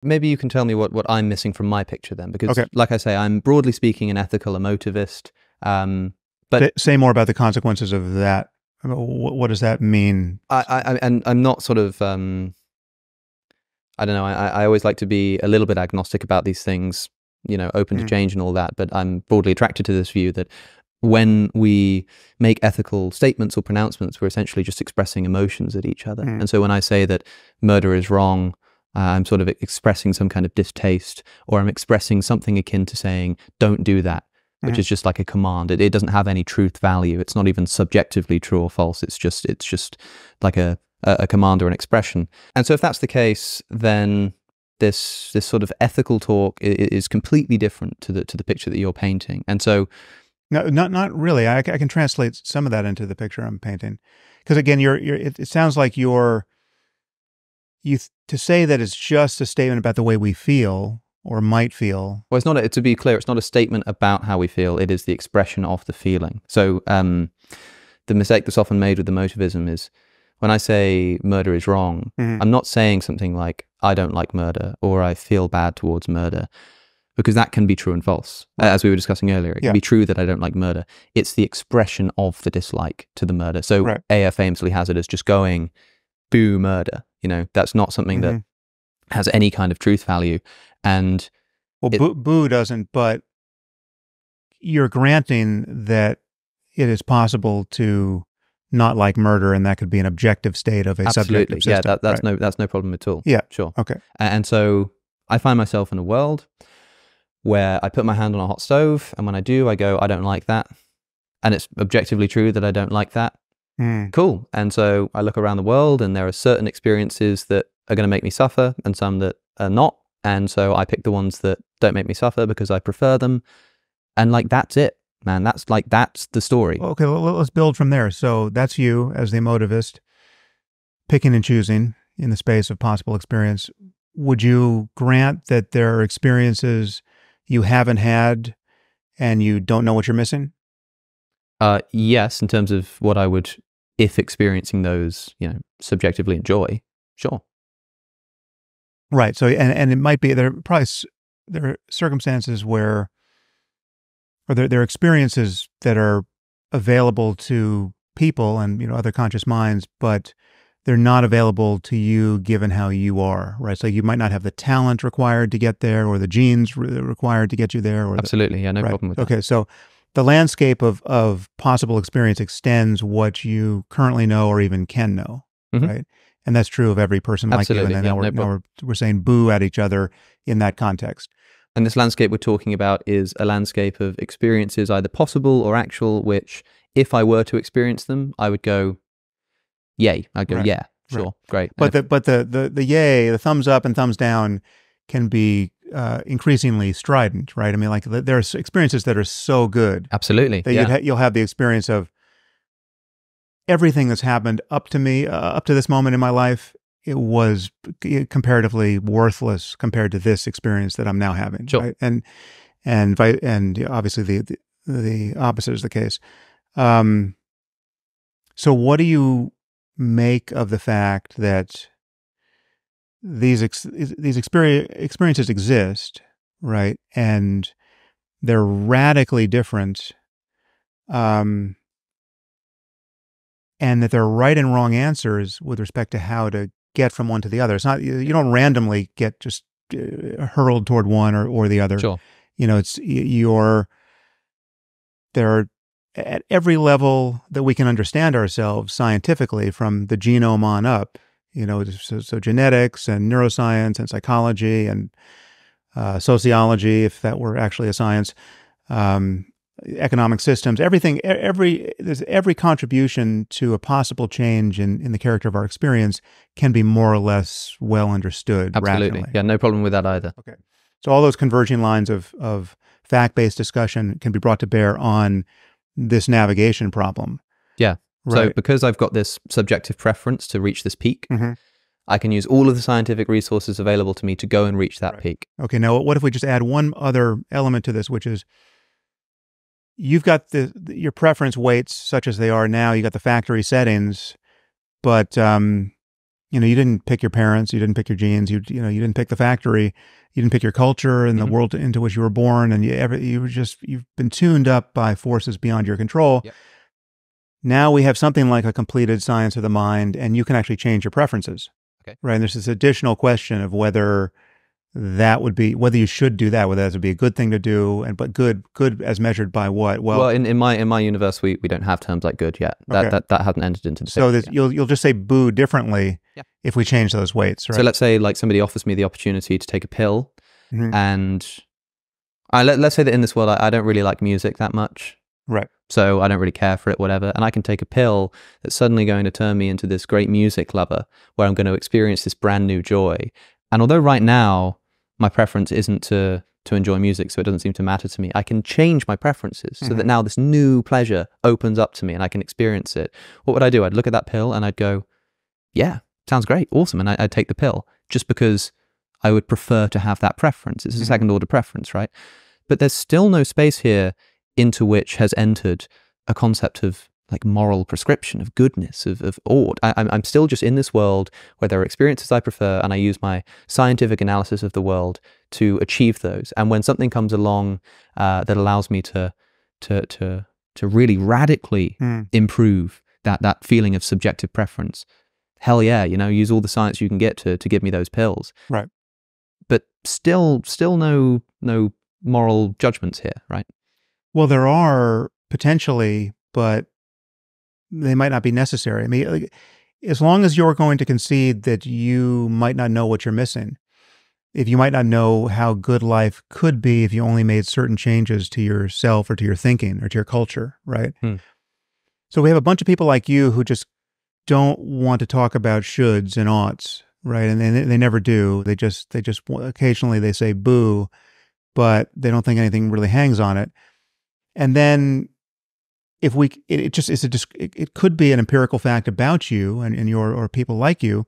maybe you can tell me what I'm missing from my picture then, because Okay. like I say, I'm broadly speaking an ethical emotivist. But Say more about the consequences of that. What does that mean? and I'm not sort of, I don't know, I always like to be a little bit agnostic about these things, you know, open to change and all that, but I'm broadly attracted to this view that when we make ethical statements or pronouncements, we're essentially just expressing emotions at each other. And so when I say that murder is wrong, I'm sort of expressing some kind of distaste, or I'm expressing something akin to saying, don't do that, which is just like a command. It doesn't have any truth value. It's not even subjectively true or false. It's just like a command or an expression. And so if that's the case, then this sort of ethical talk is completely different to the picture that you're painting. And so No, not really. I can translate some of that into the picture I'm painting, because again, it sounds like to say that it's just a statement about the way we feel or might feel. Well, it's not. To be clear, it's not a statement about how we feel. It is the expression of the feeling. So the mistake that's often made with the motivism is when I say murder is wrong, I'm not saying something like I don't like murder or I feel bad towards murder, because that can be true and false. As we were discussing earlier, it can be true that I don't like murder. It's the expression of the dislike to the murder. So A.F. famously has it as just going, boo murder. You know, that's not something that has any kind of truth value. And well, boo doesn't, but you're granting that it is possible to not like murder, and that could be an objective state of a subjective system. Yeah, that's no problem at all. Yeah, sure. Okay. And so I find myself in a world where I put my hand on a hot stove, and when I do, I go, I don't like that. And it's objectively true that I don't like that. Cool. And so I look around the world, and there are certain experiences that are going to make me suffer and some that are not. And so I pick the ones that don't make me suffer because I prefer them. And like, that's it, man. That's the story. Okay, let's build from there. So that's you as the emotivist, picking and choosing in the space of possible experience. Would you grant that there are experiences you haven't had and you don't know what you're missing? Yes, in terms of what I would, if experiencing those, you know, subjectively enjoy, sure. Right. So, and it might be, there are circumstances where, or there are experiences that are available to people and, you know, other conscious minds, but they're not available to you given how you are, right? So you might not have the talent required to get there, or the genes required to get you there. Or absolutely, yeah, no problem with that. Okay, so the landscape of possible experience extends what you currently know or even can know, right? And that's true of every person like you. And then now we're saying boo at each other in that context. And this landscape we're talking about is a landscape of experiences, either possible or actual, which if I were to experience them, I would go, yay. I'd go, yeah, sure, great. But the yay, the thumbs up and thumbs down can be increasingly strident, right? I mean, like there are experiences that are so good. Absolutely. That you'll have the experience of everything that's happened up to me, up to this moment in my life, it was comparatively worthless compared to this experience that I'm now having. Sure. Right? And obviously the opposite is the case. So what do you make of the fact that these experiences exist, right? And they're radically different, and that there are right and wrong answers with respect to how to get from one to the other. It's not, you don't randomly get just hurled toward one or the other. Sure. You know, there are, at every level that we can understand ourselves scientifically, from the genome on up, you know, so genetics and neuroscience and psychology and sociology, if that were actually a science, economic systems, everything, every contribution to a possible change in the character of our experience can be more or less well understood. Absolutely. Rationally. Yeah, no problem with that either. Okay. So all those converging lines of fact-based discussion can be brought to bear on this navigation problem. Yeah. Right. So because I've got this subjective preference to reach this peak, I can use all of the scientific resources available to me to go and reach that peak. Okay. Now, what if we just add one other element to this, which is you've got your preference weights such as they are now, you got the factory settings, but You know, you didn't pick your parents, you didn't pick your genes, you didn't pick the factory, you didn't pick your culture and the world into which you were born, and you've been tuned up by forces beyond your control. Yep. Now we have something like a completed science of the mind, and you can actually change your preferences. Okay. Right. And there's this additional question of whether you should do that, whether that would be a good thing to do, but good as measured by what? Well, in my universe, we don't have terms like good yet. That hasn't entered into the so picture you'll just say boo differently if we change those weights, right? So let's say like somebody offers me the opportunity to take a pill, Mhm. and let's say that in this world I don't really like music that much, Right. so I don't really care for it, whatever, and I can take a pill that's suddenly going to turn me into this great music lover where I'm going to experience this brand new joy. And although right now my preference isn't to enjoy music, so it doesn't seem to matter to me, I can change my preferences so that now this new pleasure opens up to me and I can experience it. What would I do? I'd look at that pill and I'd go, yeah, sounds great, awesome, and I'd take the pill just because I would prefer to have that preference. It's a second order preference, right? But there's still no space here into which has entered a concept of like moral prescription, of goodness, of ought. I'm still just in this world where there are experiences I prefer, and I use my scientific analysis of the world to achieve those. And when something comes along that allows me to really radically improve that feeling of subjective preference, hell yeah, use all the science you can get to give me those pills. Right. But still no moral judgments here, right? Well, there are potentially, but they might not be necessary. I mean, like, as long as you're going to concede that you might not know what you're missing, if you might not know how good life could be if you only made certain changes to yourself or to your thinking or to your culture, right? So we have a bunch of people like you who just don't want to talk about shoulds and oughts, right? And they never do. They just occasionally they say boo, but they don't think anything really hangs on it. And then if it could be an empirical fact about you and your or people like you,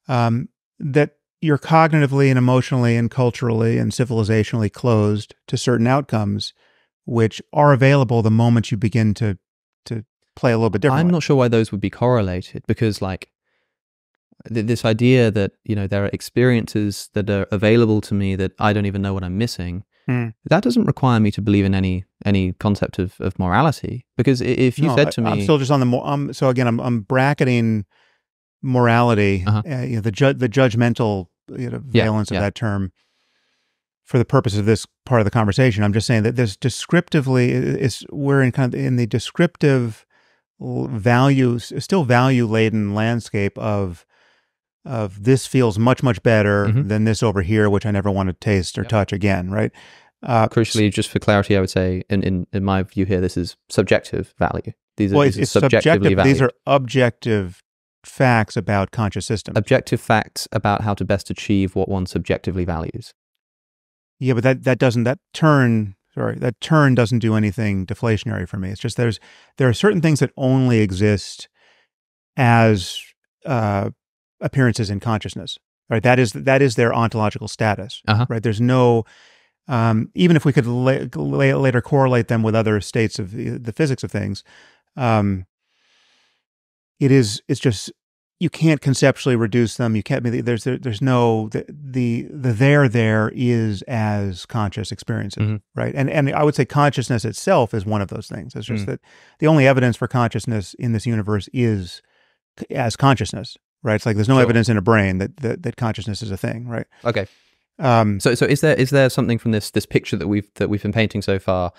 that you're cognitively and emotionally and culturally and civilizationally closed to certain outcomes, which are available the moment you begin to play a little bit differently. I'm not sure why those would be correlated, because like this idea that there are experiences that are available to me that I don't even know what I'm missing. That doesn't require me to believe in any concept of morality, because if you said to me, I'm still just on the so again I'm bracketing morality, the judgmental valence of that term for the purpose of this part of the conversation. I'm just saying that there's we're in kind of in the descriptive still value laden landscape of this feels much better than this over here, which I never want to taste or touch again, right? Crucially, just for clarity, I would say, in my view here, this is subjective value. These are subjectively valued. These are objective facts about conscious systems. Objective facts about how to best achieve what one subjectively values. Yeah, but that turn doesn't do anything deflationary for me. It's just there are certain things that only exist as appearances in consciousness, right? That is their ontological status, right? There's no, even if we could later correlate them with other states of the physics of things, it's just, you can't conceptually reduce them. You can't be, there's no, the there is as conscious experiences, right? And I would say consciousness itself is one of those things. It's just that the only evidence for consciousness in this universe is as consciousness. Right, it's like there's no evidence in a brain that consciousness is a thing, right? Okay. So is there something from this picture that we've been painting so far,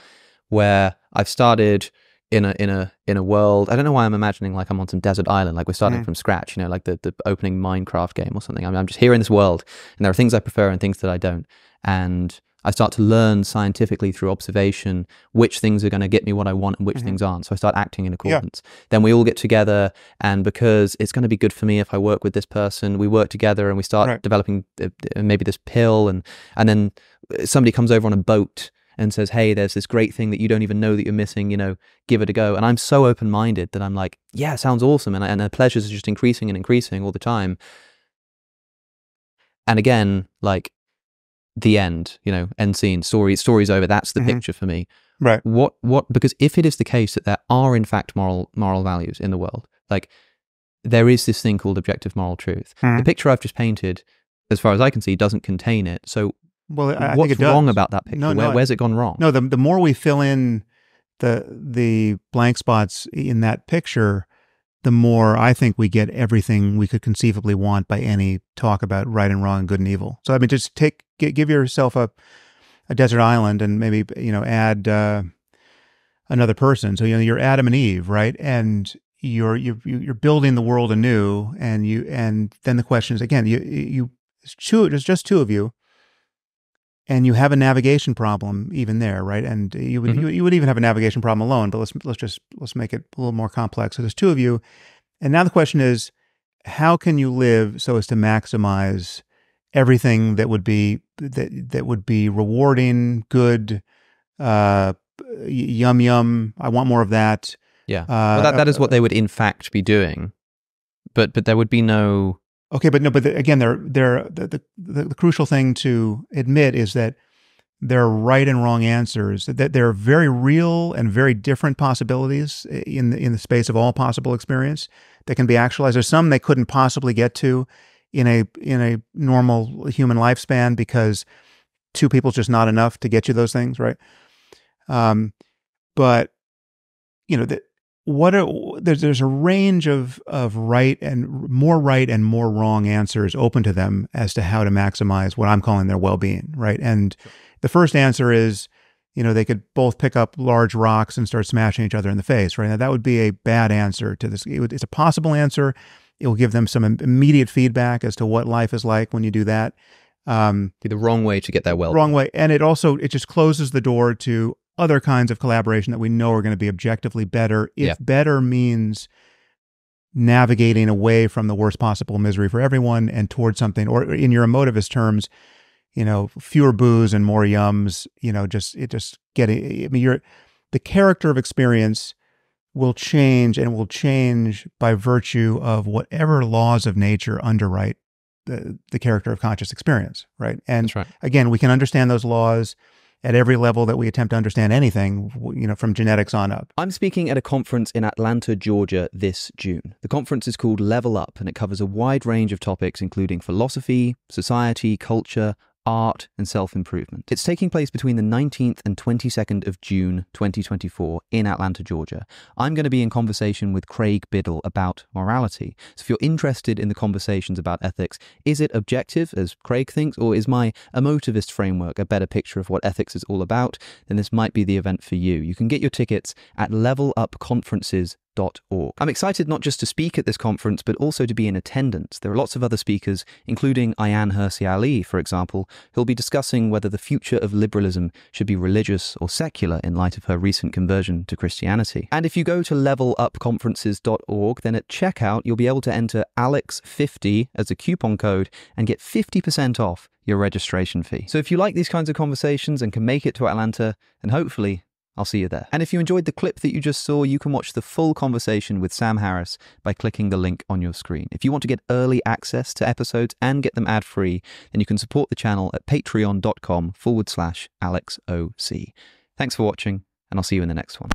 where I've started in a world? I don't know why I'm imagining like I'm on some desert island, like we're starting from scratch, like the opening Minecraft game or something. I'm just here in this world, and there are things I prefer and things that I don't, and I start to learn scientifically through observation which things are going to get me what I want and which things aren't. So I start acting in accordance. Then we all get together, and because it's going to be good for me if I work with this person, we work together and we start developing maybe this pill, and then somebody comes over on a boat and says, hey, there's this great thing that you don't even know that you're missing, give it a go. And I'm so open-minded that I'm like, yeah, sounds awesome. And the pleasures are just increasing and increasing all the time. And again, like, the end, end scene, story's over. That's the picture for me. Right. What, because if it is the case that there are in fact moral values in the world, like there is this thing called objective moral truth. The picture I've just painted, as far as I can see, doesn't contain it. So Well, I think what's it does. wrong about that picture? Where's it gone wrong? No, the more we fill in the blank spots in that picture, the more I think we get everything we could conceivably want by any talk about right and wrong, good and evil. So I mean, just give yourself a desert island and maybe add another person. So you're Adam and Eve, right? And you're building the world anew, and then the question is again, there's just two of you. And you have a navigation problem even there, right? And you would even have a navigation problem alone. But let's make it a little more complex. So there's two of you, and now the question is, how can you live so as to maximize everything that would be rewarding, good, yum yum? I want more of that. Yeah, well, that is what they would in fact be doing, but there would be no. Okay, but again, the crucial thing to admit is that there are right and wrong answers. That there are very real and very different possibilities in the space of all possible experience that can be actualized. There's some they couldn't possibly get to in a normal human lifespan because two people is just not enough to get you those things, right? But there's a range of right and more wrong answers open to them as to how to maximize what I'm calling their well-being, right? And the first answer is, they could both pick up large rocks and start smashing each other in the face, right? Now that would be a bad answer to this. It's a possible answer. It will give them some immediate feedback as to what life is like when you do that. Be the wrong way to get their well-being. Wrong way, and it just closes the door to other kinds of collaboration that we know are going to be objectively better if better means navigating away from the worst possible misery for everyone and towards something, or in your emotivist terms, fewer booze and more yums, just getting, I mean, the character of experience will change, and will change by virtue of whatever laws of nature underwrite the character of conscious experience, right? And That's right. Again, we can understand those laws at every level that we attempt to understand anything, from genetics on up. I'm speaking at a conference in Atlanta, Georgia this June. The conference is called Level Up, and it covers a wide range of topics including philosophy, society, culture, art, and self-improvement. It's taking place between the 19th and 22nd of June 2024 in Atlanta, Georgia. I'm going to be in conversation with Craig Biddle about morality. So if you're interested in the conversations about ethics, is it objective, as Craig thinks, or is my emotivist framework a better picture of what ethics is all about? Then this might be the event for you. You can get your tickets at levelupconferences.org. I'm excited not just to speak at this conference, but also to be in attendance. There are lots of other speakers, including Ayaan Hirsi Ali, for example, who'll be discussing whether the future of liberalism should be religious or secular in light of her recent conversion to Christianity. And if you go to levelupconferences.org, then at checkout, you'll be able to enter Alex50 as a coupon code and get 50% off your registration fee. So if you like these kinds of conversations and can make it to Atlanta, then hopefully I'll see you there. And if you enjoyed the clip that you just saw, you can watch the full conversation with Sam Harris by clicking the link on your screen. If you want to get early access to episodes and get them ad-free, then you can support the channel at patreon.com/AlexOC. Thanks for watching, and I'll see you in the next one.